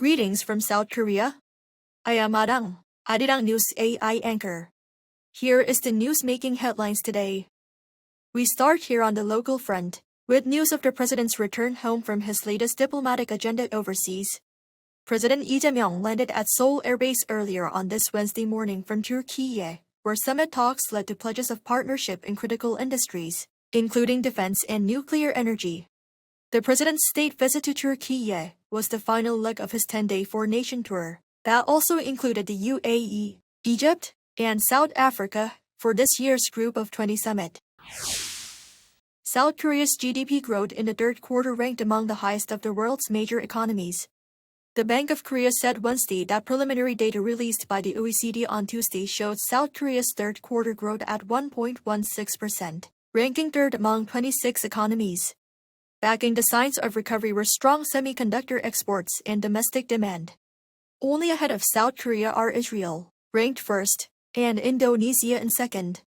Greetings from South Korea. I am Adang, Arirang News AI anchor. Here is the news making headlines today. We start here on the local front, with news of the president's return home from his latest diplomatic agenda overseas. President Lee Jae-myung landed at Seoul Air Base earlier on this Wednesday morning from Turkey, where summit talks led to pledges of partnership in critical industries, including defense and nuclear energy. The president's state visit to Turkey was the final leg of his 10-day four-nation tour that also included the UAE, Egypt, and South Africa for this year's Group of 20 summit. South Korea's GDP growth in the third quarter ranked among the highest of the world's major economies. The Bank of Korea said Wednesday that preliminary data released by the OECD on Tuesday showed South Korea's third quarter growth at 1.16%, ranking third among 26 economies. Backing the signs of recovery were strong semiconductor exports and domestic demand. Only ahead of South Korea are Israel, ranked first, and Indonesia in second.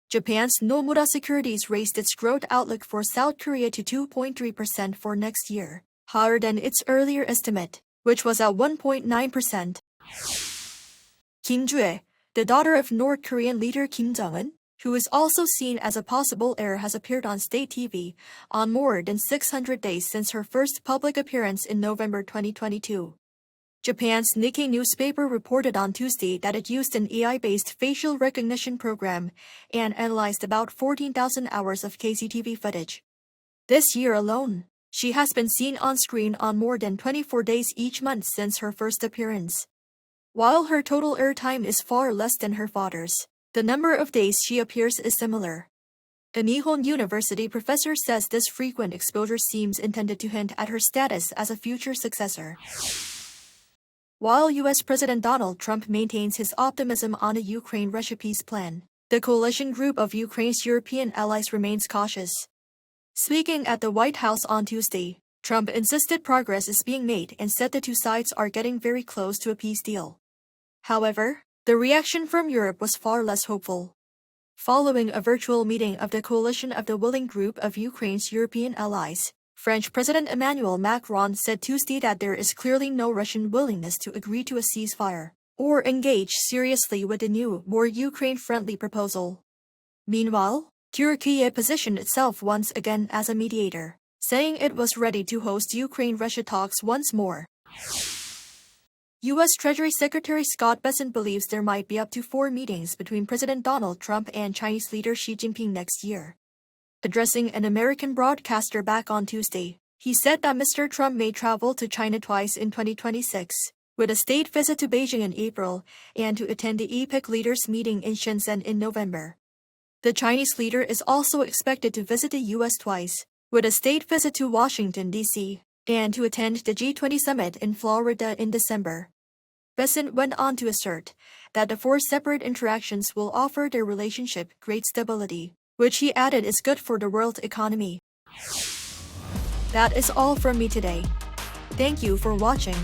Japan's Nomura Securities raised its growth outlook for South Korea to 2.3% for next year, higher than its earlier estimate, which was at 1.9%. Kim Joo-ae, the daughter of North Korean leader Kim Jong-un, who is also seen as a possible heir, has appeared on state TV on more than 600 days since her first public appearance in November 2022. Japan's Nikkei newspaper reported on Tuesday that it used an AI-based facial recognition program and analyzed about 14,000 hours of KCTV footage. This year alone, she has been seen on screen on more than 24 days each month since her first appearance. While her total airtime is far less than her father's, the number of days she appears is similar. A Nihon University professor says this frequent exposure seems intended to hint at her status as a future successor. While U.S. President Donald Trump maintains his optimism on a Ukraine-Russia peace plan, the coalition group of Ukraine's European allies remains cautious. Speaking at the White House on Tuesday, Trump insisted progress is being made and said the two sides are getting very close to a peace deal. However, the reaction from Europe was far less hopeful. Following a virtual meeting of the coalition of the willing group of Ukraine's European allies, French President Emmanuel Macron said Tuesday that there is clearly no Russian willingness to agree to a ceasefire or engage seriously with the new, more Ukraine-friendly proposal. Meanwhile, Turkey positioned itself once again as a mediator, saying it was ready to host Ukraine-Russia talks once more. U.S. Treasury Secretary Scott Bessent believes there might be up to 4 meetings between President Donald Trump and Chinese leader Xi Jinping next year. Addressing an American broadcaster back on Tuesday, he said that Mr. Trump may travel to China twice in 2026, with a state visit to Beijing in April and to attend the APEC leaders meeting in Shenzhen in November. The Chinese leader is also expected to visit the U.S. twice, with a state visit to Washington, D.C., and to attend the G20 summit in Florida in December. Bessent went on to assert that the 4 separate interactions will offer their relationship great stability, which he added is good for the world economy. That is all from me today. Thank you for watching.